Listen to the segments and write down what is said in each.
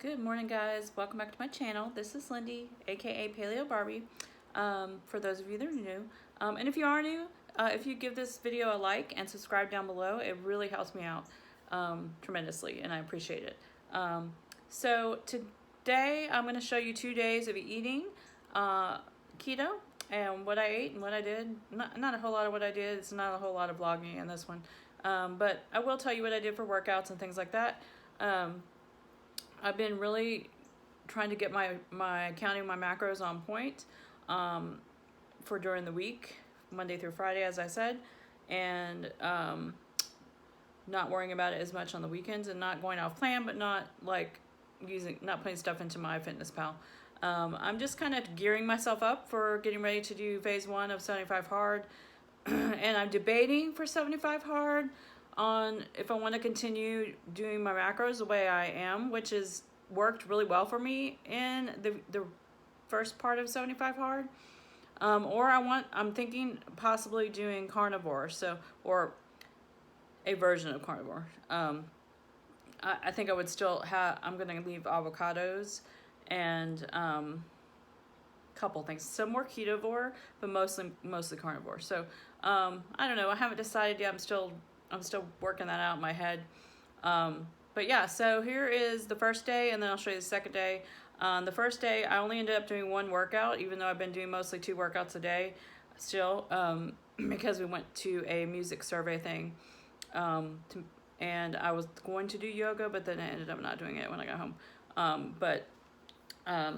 Good morning, guys. Welcome back to my channel. This is Lindy, aka Paleobarbie, for those of you that are new. And if you are new, if you give this video a like and subscribe down below, it really helps me out tremendously, and I appreciate it. So today I'm going to show you 2 days of eating keto and what I ate and what I did. Not a whole lot of what I did. It's not a whole lot of vlogging in this one. But I will tell you what I did for workouts and things like that. I've been really trying to get my counting my macros on point for during the week, Monday through Friday, as I said, and not worrying about it as much on the weekends and not going off plan, but not putting stuff into MyFitnessPal. I'm just kind of gearing myself up for getting ready to do phase 1 of 75 hard, and I'm debating for 75 hard on if I want to continue doing my macros the way I am, which has worked really well for me in the first part of 75 hard, or I'm thinking possibly doing carnivore, or a version of carnivore. I think I would still I'm going to leave avocados and couple things, some more ketovore, but mostly carnivore. So I don't know, I haven't decided yet. I'm still working that out in my head. But yeah, so here is the first day, and then I'll show you the second day. The first day, I only ended up doing 1 workout, even though I've been doing mostly 2 workouts a day still, because we went to a music survey thing. And I was going to do yoga, but then I ended up not doing it when I got home.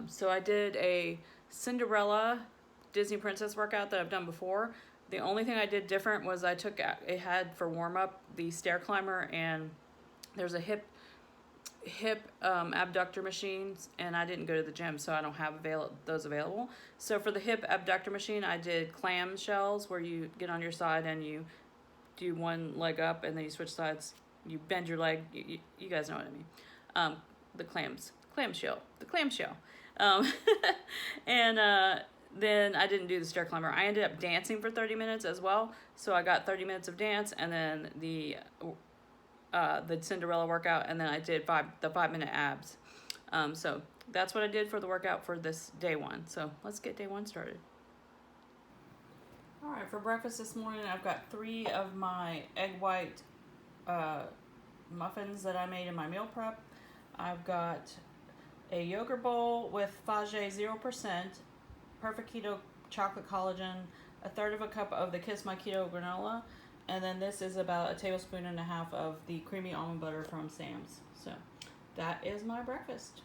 So I did a Cinderella Disney Princess workout that I've done before. The only thing I did different was I had for warm up the stair climber, and there's a hip abductor machines, and I didn't go to the gym, so I don't have those available. So for the hip abductor machine, I did clam shells, where you get on your side and you do one leg up, and then you switch sides. You bend your leg. You guys know what I mean. The clamshell. And then I didn't do the stair climber. I ended up dancing for 30 minutes as well. So I got 30 minutes of dance, and then the Cinderella workout, and then I did the 5-minute abs. So that's what I did for the workout for this day 1. So let's get day 1 started. All right, for breakfast this morning, I've got 3 of my egg white muffins that I made in my meal prep. I've got a yogurt bowl with Fage 0%, perfect keto chocolate collagen, 1/3 cup of the Kiss My Keto granola, and then this is about 1.5 tablespoons of the creamy almond butter from Sam's. So that is my breakfast.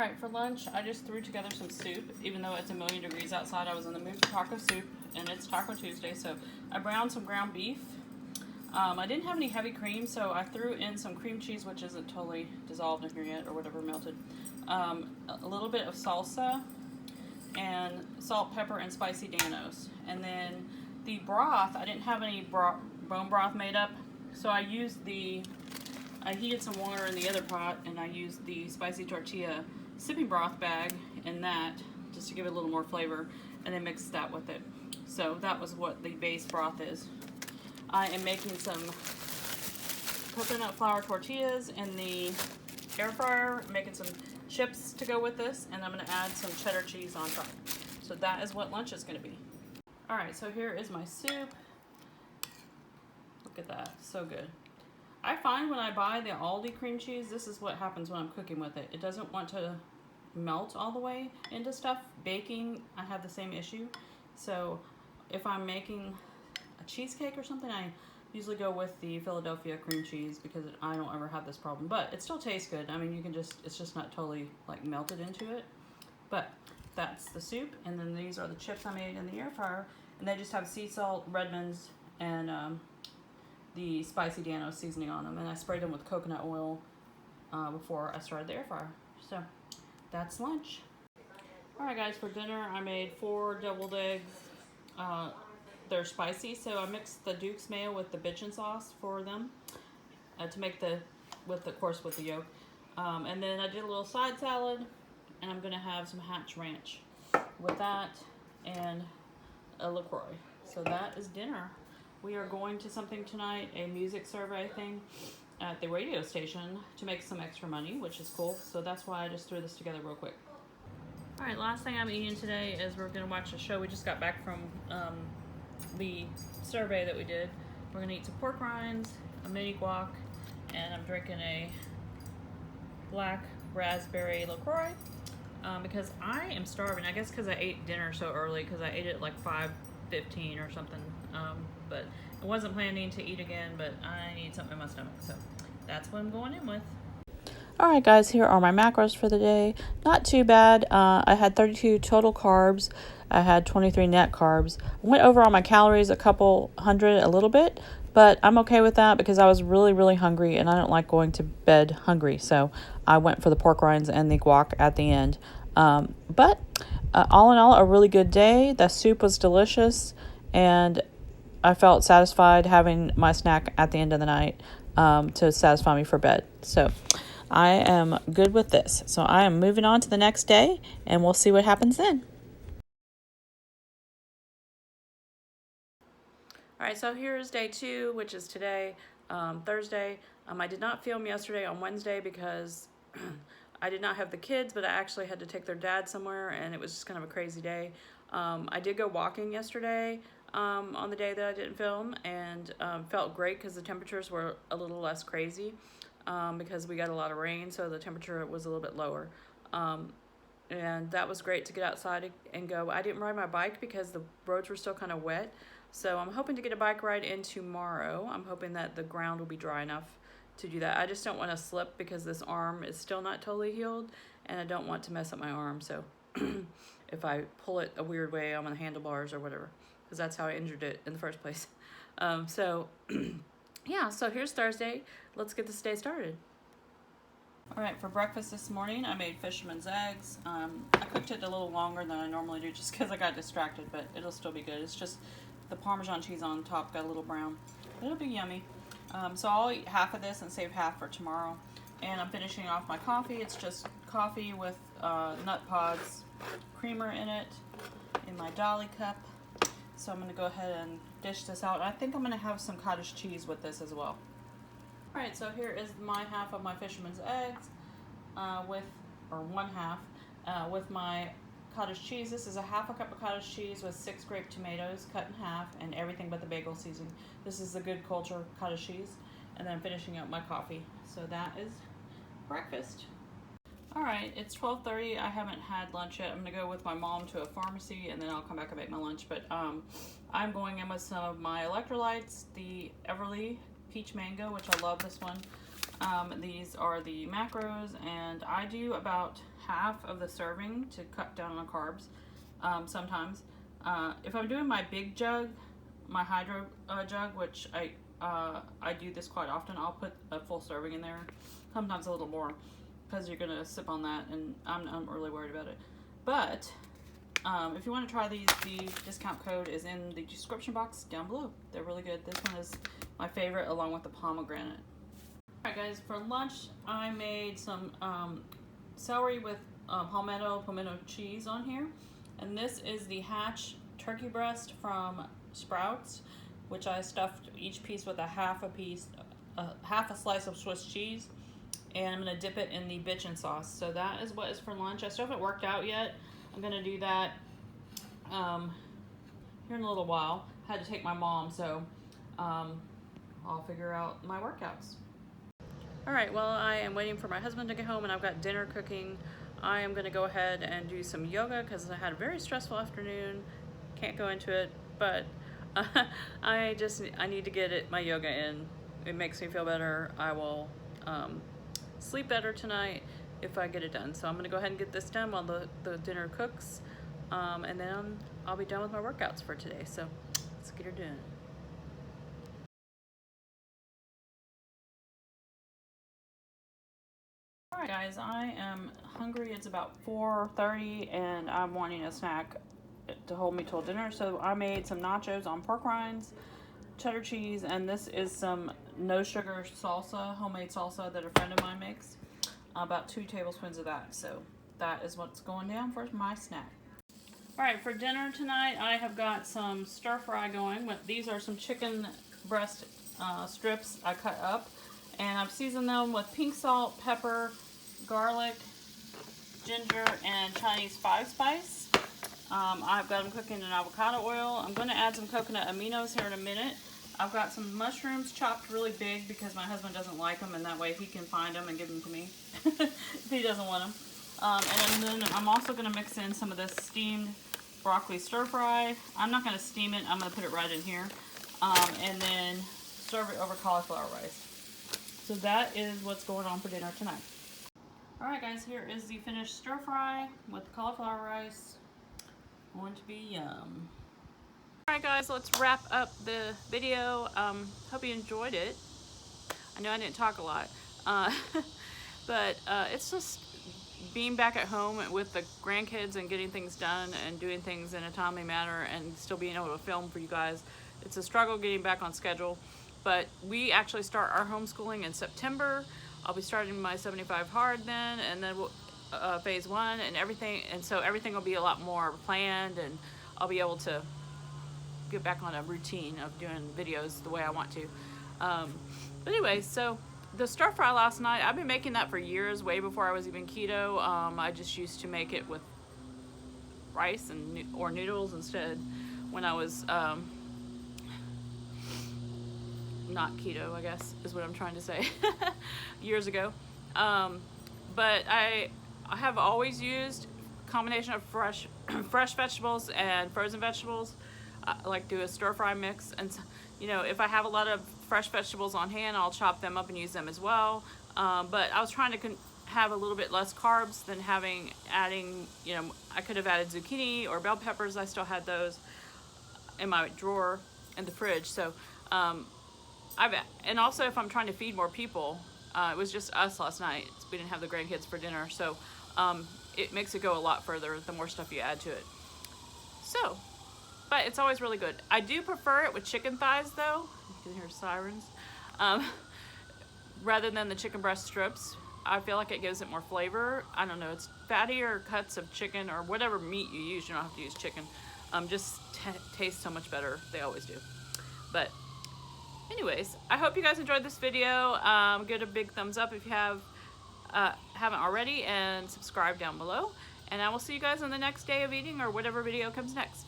All right, for lunch, I just threw together some soup. Even though it's 1,000,000 degrees outside, I was in the mood for taco soup, and it's Taco Tuesday, so I browned some ground beef. I didn't have any heavy cream, so I threw in some cream cheese, which isn't totally dissolved in here yet, or whatever, melted. A little bit of salsa, and salt, pepper, and spicy Danos. And then the broth, I didn't have any bone broth made up, so I heated some water in the other pot, and I used the spicy tortilla sipping broth bag in that, just to give it a little more flavor, and then mixed that with it. So that was what the base broth is. I am making some coconut flour tortillas in the air fryer, making some chips to go with this, and I'm going to add some cheddar cheese on top. So that is what lunch is going to be. All right, so here is my soup. Look at that, so good. I find when I buy the Aldi cream cheese, this is what happens when I'm cooking with it. It doesn't want to melt all the way into stuff. Baking, I have the same issue. So if I'm making a cheesecake or something, I usually go with the Philadelphia cream cheese because I don't ever have this problem. But it still tastes good. I mean, it's just not totally like melted into it. But that's the soup, and then these are the chips I made in the air fryer, and they just have sea salt, Redmond's, and the spicy Danos seasoning on them, and I sprayed them with coconut oil before I started the air fryer. So that's lunch. All right, guys, for dinner I made 4 deviled eggs. They're spicy, so I mixed the Duke's mayo with the bitchin sauce for them to make with the yolk. And then I did a little side salad, and I'm gonna have some Hatch Ranch with that and a LaCroix. So that is dinner. We are going to something tonight, a music survey thing at the radio station to make some extra money, which is cool. So that's why I just threw this together real quick. All right, last thing I'm eating today is we're gonna watch a show. We just got back from the survey that we did. We're gonna eat some pork rinds, a mini guac, and I'm drinking a black raspberry LaCroix because I am starving. I guess because I ate dinner so early, because I ate it like 5:15 or something. But I wasn't planning to eat again, but I need something in my stomach, so that's what I'm going in with. All right, guys, here are my macros for the day. Not too bad. I had 32 total carbs. I had 23 net carbs. I went over on my calories a couple hundred, a little bit, but I'm okay with that because I was really, really hungry, and I don't like going to bed hungry. So I went for the pork rinds and the guac at the end. But all in all, a really good day. The soup was delicious, and I felt satisfied having my snack at the end of the night to satisfy me for bed. So I am good with this. So I am moving on to the next day, and we'll see what happens then. All right, so here's day 2, which is today, Thursday. I did not film yesterday on Wednesday because I did not have the kids, but I actually had to take their dad somewhere, and it was just kind of a crazy day. I did go walking yesterday on the day that I didn't film, and felt great because the temperatures were a little less crazy because we got a lot of rain, so the temperature was a little bit lower. And that was great to get outside and go. I didn't ride my bike because the roads were still kind of wet, so I'm hoping to get a bike ride in tomorrow. I'm hoping that the ground will be dry enough to do that. I just don't want to slip because this arm is still not totally healed, and I don't want to mess up my arm. So if I pull it a weird way on the handlebars or whatever, because that's how I injured it in the first place. Yeah, so here's Thursday. Let's get this day started. All right, for breakfast this morning, I made fisherman's eggs. I cooked it a little longer than I normally do just because I got distracted, but it'll still be good. It's just the Parmesan cheese on top got a little brown. It'll be yummy. So I'll eat half of this and save half for tomorrow. And I'm finishing off my coffee. It's just coffee with nut pods, creamer in it, in my Dolly cup. So I'm going to go ahead and dish this out. I think I'm going to have some cottage cheese with this as well. All right, so here is my half of my fisherman's eggs one half, with my cottage cheese. This is a half a cup of cottage cheese with 6 grape tomatoes cut in half and everything but the bagel seasoning. This is the Good Culture cottage cheese. And then I'm finishing up my coffee. So that is breakfast. All right, it's 12:30. I haven't had lunch yet. I'm gonna go with my mom to a pharmacy and then I'll come back and make my lunch. But I'm going in with some of my electrolytes, the Everly Peach Mango, which I love this one. These are the macros, and I do about half of the serving to cut down on carbs sometimes. If I'm doing my big jug, my hydro jug, which I do this quite often, I'll put a full serving in there, sometimes a little more, because you're gonna sip on that, and I'm not really worried about it. But if you want to try these, the discount code is in the description box down below. They're really good. This one is my favorite, along with the pomegranate. All right, guys, for lunch I made some celery with pimento cheese on here, and this is the Hatch turkey breast from Sprouts, which I stuffed each piece with half a slice of Swiss cheese, and I'm gonna dip it in the bitchin' sauce. So that is what is for lunch. I still haven't worked out yet. I'm gonna do that here in a little while. I had to take my mom, so I'll figure out my workouts. All right, well, I am waiting for my husband to get home, and I've got dinner cooking. I am gonna go ahead and do some yoga because I had a very stressful afternoon. Can't go into it, but I need to get my yoga in. It makes me feel better. I will sleep better tonight if I get it done. So I'm gonna go ahead and get this done while the dinner cooks, and then I'll be done with my workouts for today. So let's get her done. All right, guys, I am hungry. It's about 4:30, and I'm wanting a snack to hold me till dinner. So I made some nachos on pork rinds, cheddar cheese, and this is some no sugar salsa, homemade salsa that a friend of mine makes. About 2 tablespoons of that. So that is what's going down for my snack. Alright, for dinner tonight I have got some stir fry going. These are some chicken breast strips I cut up, and I've seasoned them with pink salt, pepper, garlic, ginger, and Chinese 5-spice. I've got them cooking in avocado oil. I'm going to add some coconut aminos here in a minute. I've got some mushrooms chopped really big because my husband doesn't like them, and that way he can find them and give them to me if he doesn't want them. And then I'm also going to mix in some of this steamed broccoli stir fry. I'm not going to steam it. I'm going to put it right in here. And then serve it over cauliflower rice. So that is what's going on for dinner tonight. Alright guys, here is the finished stir fry with cauliflower rice. Going to be yum. Alright guys, let's wrap up the video. Hope you enjoyed it. I know I didn't talk a lot. But it's just being back at home with the grandkids and getting things done and doing things in a timely manner and still being able to film for you guys. It's a struggle getting back on schedule. But we actually start our homeschooling in September. I'll be starting my 75 hard then, and then we'll, phase 1 and everything. And so everything will be a lot more planned, and I'll be able to get back on a routine of doing videos the way I want to. But anyway, so the stir fry last night, I've been making that for years, way before I was even keto. I just used to make it with rice or noodles instead when I was not keto, I guess is what I'm trying to say, years ago. But I have always used a combination of fresh vegetables and frozen vegetables. I like to do a stir fry mix, and you know, if I have a lot of fresh vegetables on hand, I'll chop them up and use them as well. But I was trying to have a little bit less carbs than adding, you know, I could have added zucchini or bell peppers. I still had those in my drawer in the fridge. So and also if I'm trying to feed more people, it was just us last night. We didn't have the grandkids for dinner, so it makes it go a lot further the more stuff you add to it. So, but it's always really good. I do prefer it with chicken thighs though. You can hear sirens. Rather than the chicken breast strips. I feel like it gives it more flavor. I don't know, it's fattier cuts of chicken or whatever meat you use. You don't have to use chicken. Just tastes so much better. They always do. But anyways, I hope you guys enjoyed this video. Give it a big thumbs up if you haven't already, and subscribe down below. And I will see you guys on the next day of eating or whatever video comes next.